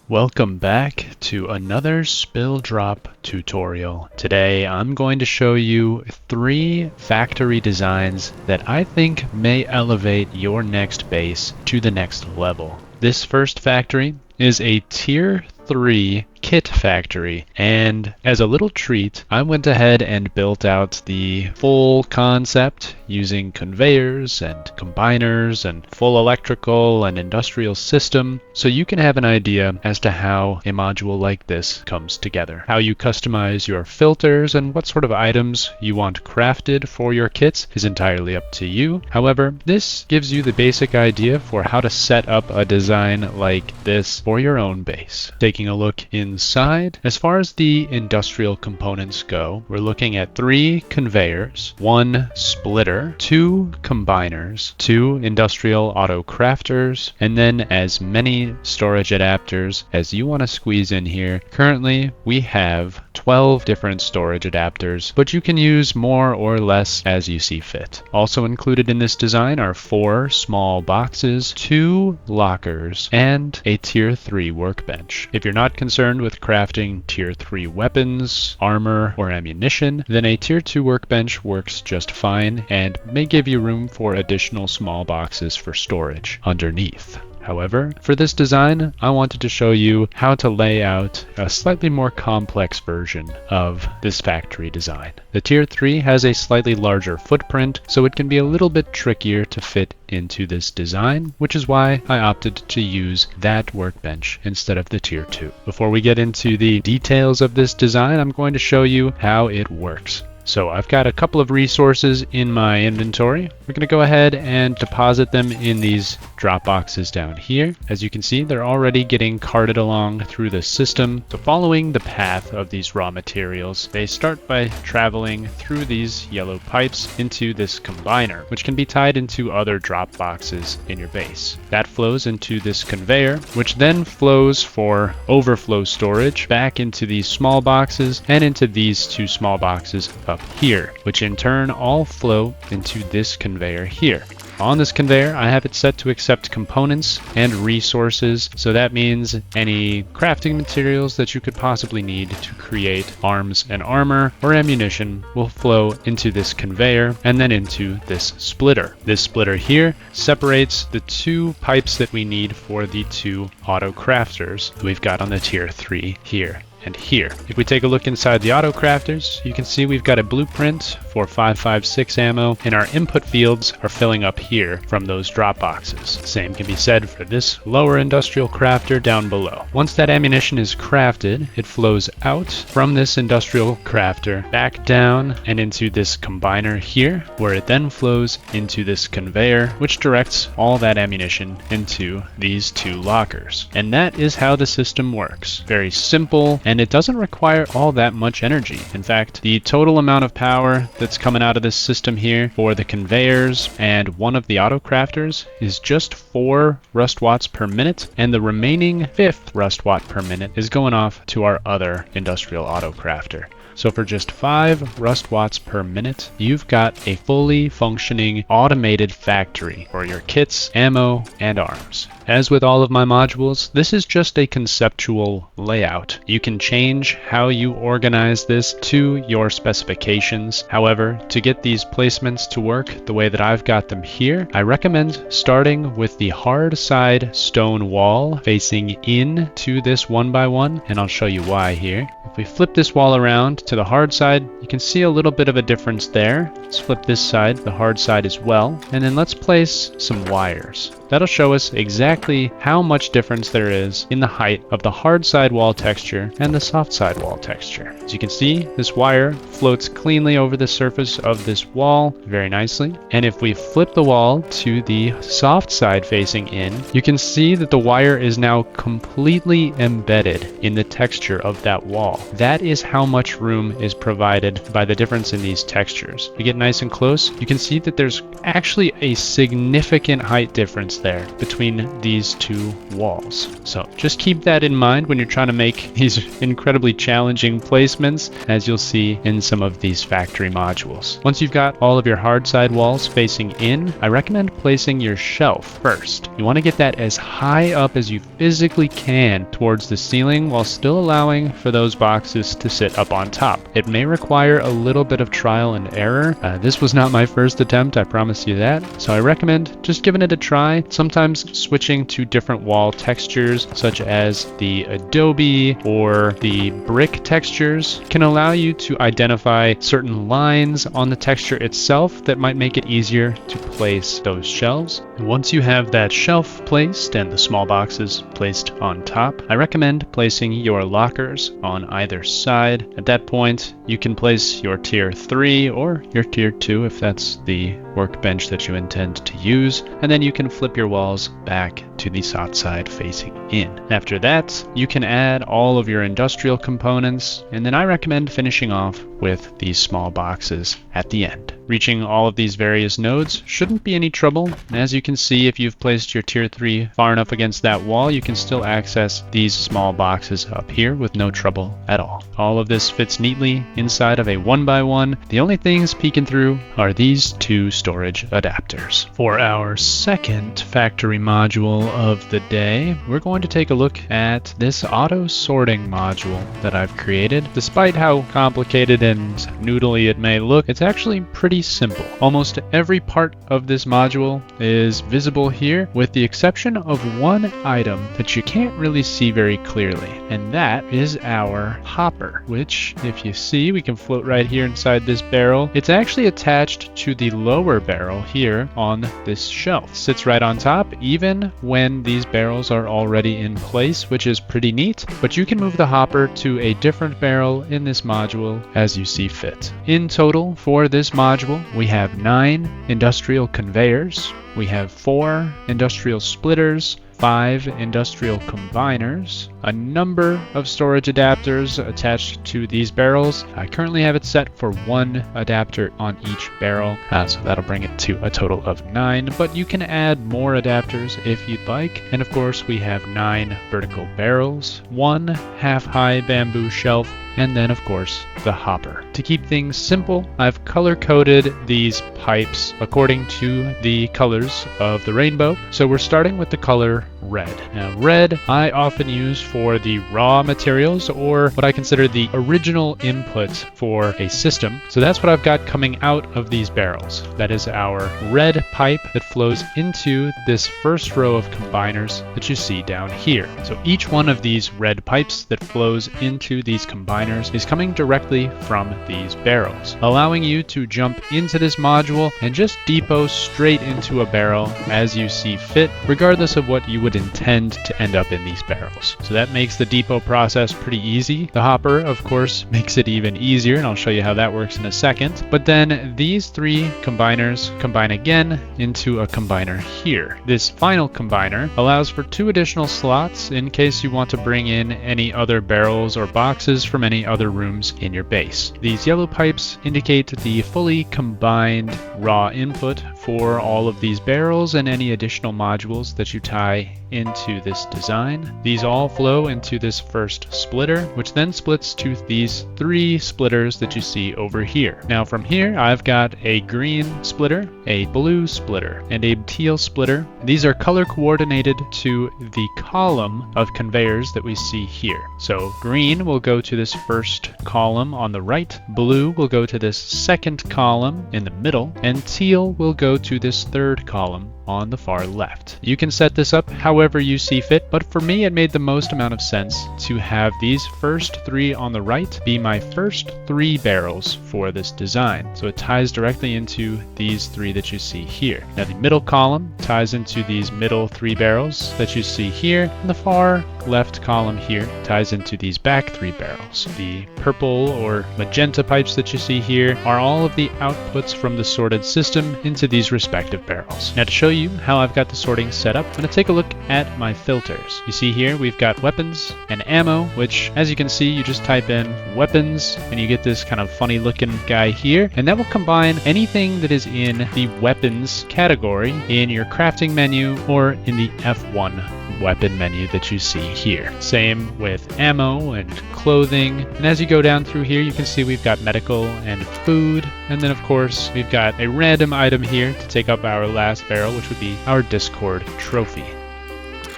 Welcome back to another Spilldrop tutorial. Today I'm going to show you 3 factory designs that I think may elevate your next base to the next level. This first factory is a Tier 3 kit factory, and as a little treat I went ahead and built out the full concept using conveyors and combiners and full electrical and industrial system, so you can have an idea as to how a module like this comes together. How you customize your filters and what sort of items you want crafted for your kits is entirely up to you. However, this gives you the basic idea for how to set up a design like this for your own base. Taking a look inside, as far as the industrial components go, we're looking at 3 conveyors, 1 splitter, 2 combiners, 2 industrial auto crafters, and then as many storage adapters as you want to squeeze in here. Currently, we have 12 different storage adapters, but you can use more or less as you see fit. Also included in this design are 4 small boxes, 2 lockers, and a Tier 3 workbench. If you're not concerned with crafting Tier 3 weapons, armor, or ammunition, then a Tier 2 workbench works just fine and may give you room for additional small boxes for storage underneath. However, for this design, I wanted to show you how to lay out a slightly more complex version of this factory design. The Tier 3 has a slightly larger footprint, so it can be a little bit trickier to fit into this design, which is why I opted to use that workbench instead of the Tier 2. Before we get into the details of this design, I'm going to show you how it works. So I've got a couple of resources in my inventory. We're going to go ahead and deposit them in these drop boxes down here. As you can see, they're already getting carted along through the system. So following the path of these raw materials, they start by traveling through these yellow pipes into this combiner, which can be tied into other drop boxes in your base. That flows into this conveyor, which then flows for overflow storage back into these small boxes and into these 2 small boxes up here, which in turn all flow into this conveyor here. On this conveyor, I have it set to accept components and resources, so that means any crafting materials that you could possibly need to create arms and armor or ammunition will flow into this conveyor and then into this splitter. This splitter here separates the 2 pipes that we need for the 2 auto crafters we've got on the Tier 3 here and here. If we take a look inside the auto crafters, you can see we've got a blueprint for 5.56 ammo, and our input fields are filling up here from those drop boxes. Same can be said for this lower industrial crafter down below. Once that ammunition is crafted, it flows out from this industrial crafter back down and into this combiner here, where it then flows into this conveyor, which directs all that ammunition into these 2 lockers. And that is how the system works. Very simple, and it doesn't require all that much energy. In fact, the total amount of power that's coming out of this system here for the conveyors and one of the auto crafters is just 4 rust watts per minute, and the remaining 5th rust watt per minute is going off to our other industrial auto crafter. So for just 5 rust watts per minute, you've got a fully functioning automated factory for your kits, ammo, and arms. As with all of my modules, this is just a conceptual layout. You can change how you organize this to your specifications. However, to get these placements to work the way that I've got them here, I recommend starting with the hard side stone wall facing in to this 1x1, and I'll show you why here. If we flip this wall around to the hard side, you can see a little bit of a difference there. Let's flip this side, the hard side as well, and then let's place some wires. That'll show us exactly how much difference there is in the height of the hard side wall texture and the soft side wall texture. As you can see, this wire floats cleanly over the surface of this wall very nicely. And if we flip the wall to the soft side facing in, you can see that the wire is now completely embedded in the texture of that wall. That is how much room is provided by the difference in these textures. We get nice and close, you can see that there's actually a significant height difference there between these two walls. So just keep that in mind when you're trying to make these incredibly challenging placements, as you'll see in some of these factory modules. Once you've got all of your hard side walls facing in, I recommend placing your shelf first. You want to get that as high up as you physically can towards the ceiling while still allowing for those boxes to sit up on top. It may require a little bit of trial and error. This was not my first attempt, I promise you that. So I recommend just giving it a try. Sometimes switching to different wall textures, such as the adobe or the brick textures, can allow you to identify certain lines on the texture itself that might make it easier to place those shelves. And once you have that shelf placed and the small boxes placed on top, I recommend placing your lockers on either side. At that point, you can place your tier 3 or your tier 2 if that's the workbench that you intend to use, and then you can flip your walls back to the south side facing in. After that, you can add all of your industrial components, and then I recommend finishing off with these small boxes at the end. Reaching all of these various nodes shouldn't be any trouble. And as you can see, if you've placed your tier 3 far enough against that wall, you can still access these small boxes up here with no trouble at all. All of this fits neatly inside of a 1x1. The only things peeking through are these two storage adapters. For our second factory module of the day, we're going to take a look at this auto sorting module that I've created. Despite how complicated and noodly it may look, it's actually pretty simple. Almost every part of this module is visible here, with the exception of one item that you can't really see very clearly, and that is our hopper, which, if you see, we can float right here inside this barrel. It's actually attached to the lower barrel here on this shelf. It sits right on top, even when these barrels are already in place, which is pretty neat, but you can move the hopper to a different barrel in this module as you see fit. In total, for this module, we have 9 industrial conveyors, we have 4 industrial splitters, 5 industrial combiners, a number of storage adapters attached to these barrels. I currently have it set for 1 adapter on each barrel, so that'll bring it to a total of 9, but you can add more adapters if you'd like. And of course, we have 9 vertical barrels, 1 half-high bamboo shelf, and then of course the hopper. To keep things simple, I've color-coded these pipes according to the colors of the rainbow. So we're starting with the color red. Now red I often use for the raw materials, or what I consider the original input for a system. So that's what I've got coming out of these barrels. That is our red pipe that flows into this first row of combiners that you see down here. So each one of these red pipes that flows into these combiners is coming directly from these barrels, allowing you to jump into this module and just depot straight into a barrel as you see fit, regardless of what you would intend to end up in these barrels. So that makes the depot process pretty easy. The hopper, of course, makes it even easier, and I'll show you how that works in a second. But then these 3 combiners combine again into a combiner here. This final combiner allows for 2 additional slots in case you want to bring in any other barrels or boxes from any other rooms in your base. These yellow pipes indicate the fully combined raw input for all of these barrels and any additional modules that you tie into this design. These all flow into this first splitter, which then splits to these 3 splitters that you see over here. Now from here, I've got a green splitter, a blue splitter, and a teal splitter. These are color coordinated to the column of conveyors that we see here. So green will go to this first column on the right, blue will go to this second column in the middle, and teal will go to this third column on the far left. You can set this up however you see fit, but for me it made the most amount of sense to have these first 3 on the right be my first 3 barrels for this design. So it ties directly into these 3 that you see here. Now the middle column ties into these middle 3 barrels that you see here, and the far left column here ties into these back 3 barrels. The purple or magenta pipes that you see here are all of the outputs from the sorted system into these respective barrels. Now to show you how I've got the sorting set up, I'm going to take a look at my filters. You see here we've got weapons and ammo, which as you can see, you just type in weapons and you get this kind of funny looking guy here, and that will combine anything that is in the weapons category in your crafting menu or in the F1 weapon menu that you see here. Same with ammo and clothing, and as you go down through here you can see we've got medical and food, and then of course we've got a random item here to take up our last barrel, which would be our Discord trophy.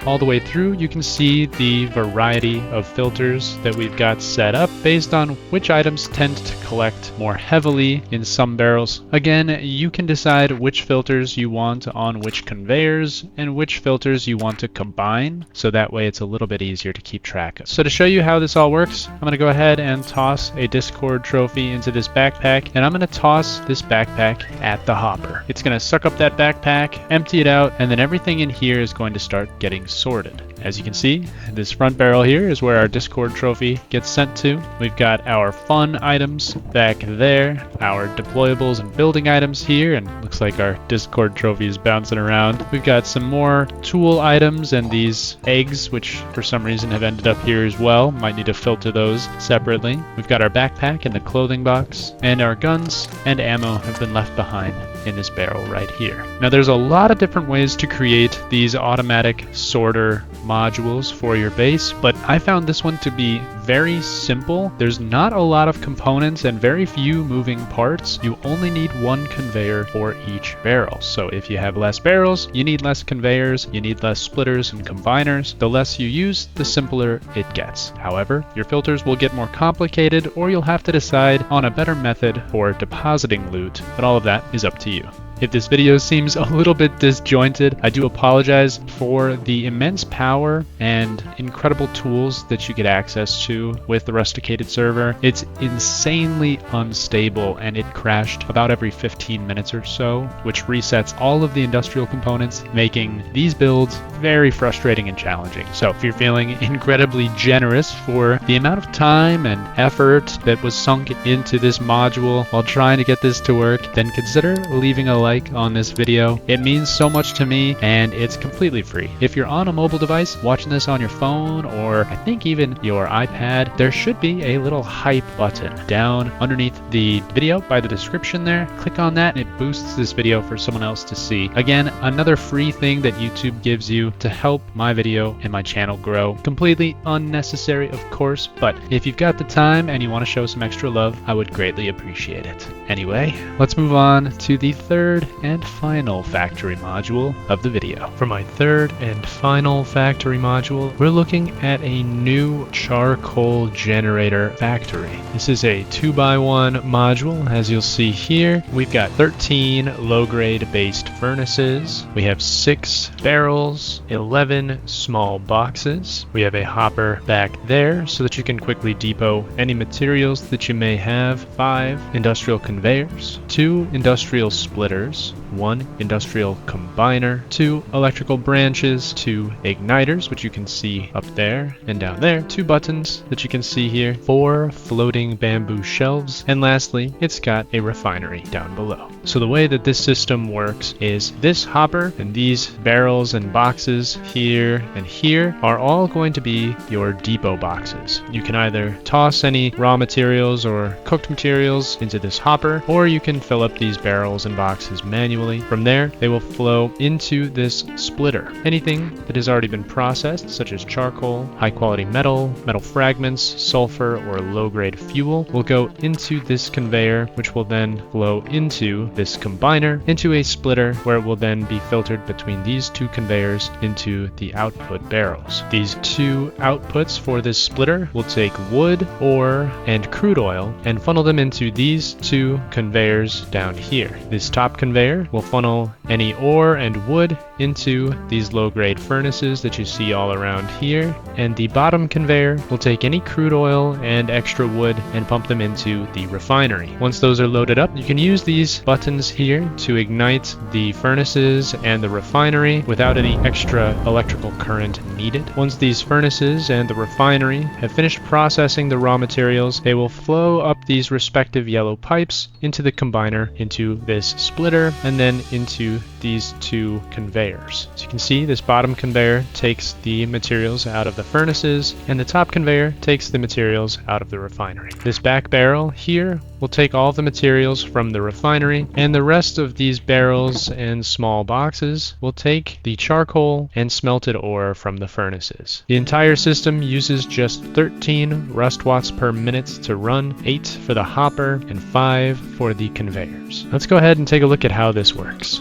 All the way through you can see the variety of filters that we've got set up based on which items tend to collect more heavily in some barrels. Again, you can decide which filters you want on which conveyors and which filters you want to combine, so that way it's a little bit easier to keep track of. So to show you how this all works, I'm going to go ahead and toss a Discord trophy into this backpack, and I'm going to toss this backpack at the hopper. It's going to suck up that backpack, empty it out, and then everything in here is going to start getting sorted. As you can see, this front barrel here is where our Discord trophy gets sent to. We've got our fun items back there, our deployables and building items here, and looks like our Discord trophy is bouncing around. We've got some more tool items and these eggs, which for some reason have ended up here as well. Might need to filter those separately. We've got our backpack and the clothing box, and our guns and ammo have been left behind in this barrel right here. Now there's a lot of different ways to create these automatic sorter modules for your base, but I found this one to be very simple. There's not a lot of components and very few moving parts. You only need one conveyor for each barrel. So if you have less barrels, you need less conveyors, you need less splitters and combiners. The less you use, the simpler it gets. However, your filters will get more complicated, or you'll have to decide on a better method for depositing loot, but all of that is up to you. If this video seems a little bit disjointed, I do apologize for the immense power and incredible tools that you get access to with the Rusticated server. It's insanely unstable and it crashed about every 15 minutes or so, which resets all of the industrial components, making these builds very frustrating and challenging. So if you're feeling incredibly generous for the amount of time and effort that was sunk into this module while trying to get this to work, then consider leaving a like on this video. It means so much to me, and it's completely free. If you're on a mobile device watching this on your phone, or I think even your iPad, there should be a little hype button down underneath the video by the description there. Click on that and it boosts this video for someone else to see. Again, another free thing that YouTube gives you to help my video and my channel grow. Completely unnecessary, of course, but if you've got the time and you want to show some extra love, I would greatly appreciate it. Anyway, let's move on to the third and final factory module of the video. For my third and final factory module, we're looking at a new charcoal generator factory. This is a 2x1 module. As you'll see here, we've got 13 low-grade based furnaces. We have 6 barrels, 11 small boxes. We have a hopper back there so that you can quickly depot any materials that you may have. 5 industrial conveyors, 2 industrial splitters, 1 industrial combiner, 2 electrical branches, 2 igniters, which you can see up there and down there, 2 buttons that you can see here, 4 floating bamboo shelves, and lastly, it's got a refinery down below. So the way that this system works is this hopper and these barrels and boxes here and here are all going to be your depot boxes. You can either toss any raw materials or cooked materials into this hopper, or you can fill up these barrels and boxes manually. From there, they will flow into this splitter. Anything that has already been processed, such as charcoal, high quality metal, metal fragments, sulfur, or low-grade fuel, will go into this conveyor, which will then flow into this combiner, into a splitter, where it will then be filtered between these 2 conveyors into the output barrels. These 2 outputs for this splitter will take wood, ore, and crude oil and funnel them into these 2 conveyors down here. This top conveyor will funnel any ore and wood into these low-grade furnaces that you see all around here, and the bottom conveyor will take any crude oil and extra wood and pump them into the refinery. Once those are loaded up, you can use these buttons here to ignite the furnaces and the refinery without any extra electrical current needed. Once these furnaces and the refinery have finished processing the raw materials, they will flow up these respective yellow pipes into the combiner, into this splitter, and then into these two conveyors. So you can see this bottom conveyor takes the materials out of the furnaces, and the top conveyor takes the materials out of the refinery. This back barrel here will take all the materials from the refinery, and the rest of these barrels and small boxes will take the charcoal and smelted ore from the furnaces. The entire system uses just 13 rust watts per minute to run, 8 for the hopper and 5 for the conveyors. Let's go ahead and take a look at how this works.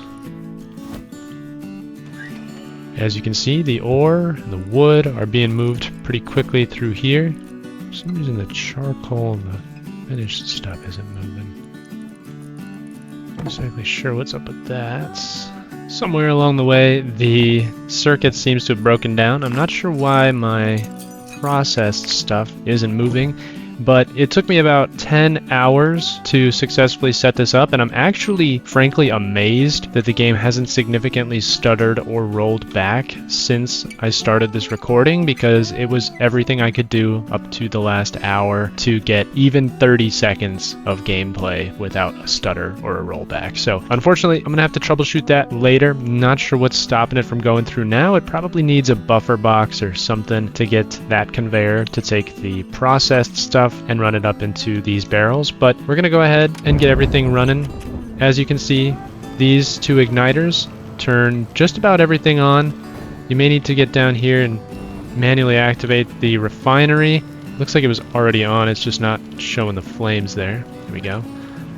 As you can see, the ore and the wood are being moved pretty quickly through here. For some reason the charcoal and the finished stuff isn't moving. Not exactly sure what's up with that. Somewhere along the way, the circuit seems to have broken down. I'm not sure why my processed stuff isn't moving, but it took me about 10 hours to successfully set this up, and I'm actually, frankly, amazed that the game hasn't significantly stuttered or rolled back since I started this recording, because it was everything I could do up to the last hour to get even 30 seconds of gameplay without a stutter or a rollback. So unfortunately, I'm gonna have to troubleshoot that later. Not sure what's stopping it from going through now. It probably needs a buffer box or something to get that conveyor to take the processed stuff and run it up into these barrels, but we're gonna go ahead and get everything running. As you can see, these two igniters turn just about everything on. You may need to get down here and manually activate the refinery. Looks like it was already on, it's just not showing the flames there. There we go.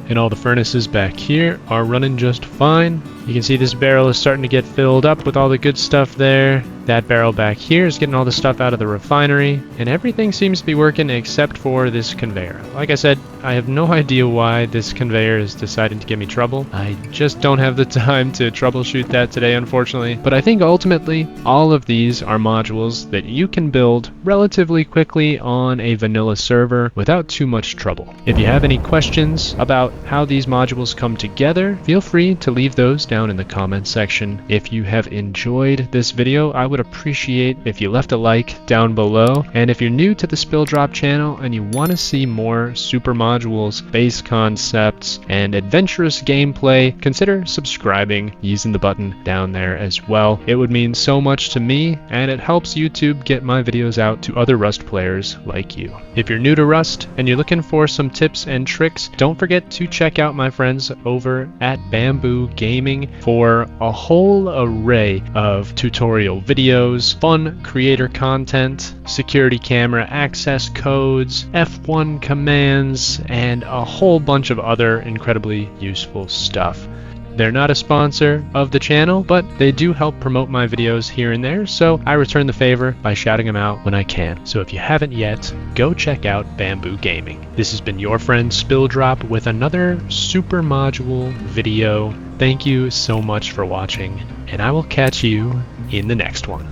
And all the furnaces back here are running just fine. You can see this barrel is starting to get filled up with all the good stuff there. That barrel back here is getting all the stuff out of the refinery, and everything seems to be working except for this conveyor. Like I said, I have no idea why this conveyor is deciding to give me trouble. I just don't have the time to troubleshoot that today, unfortunately. But I think ultimately, all of these are modules that you can build relatively quickly on a vanilla server without too much trouble. If you have any questions about how these modules come together, feel free to leave those down in the comments section. If you have enjoyed this video, I would appreciate if you left a like down below. And if you're new to the Spilldrop channel and you want to see more super modules, base concepts, and adventurous gameplay, consider subscribing using the button down there as well. It would mean so much to me, and it helps YouTube get my videos out to other Rust players like you. If you're new to Rust and you're looking for some tips and tricks, don't forget to check out my friends over at Bamboo Gaming for a whole array of tutorial videos, fun creator content, security camera access codes, F1 commands, and a whole bunch of other incredibly useful stuff. They're not a sponsor of the channel, but they do help promote my videos here and there, so I return the favor by shouting them out when I can. So if you haven't yet, go check out Bamboo Gaming. This has been your friend Spilldrop with another super module video. Thank you so much for watching, and I will catch you in the next one.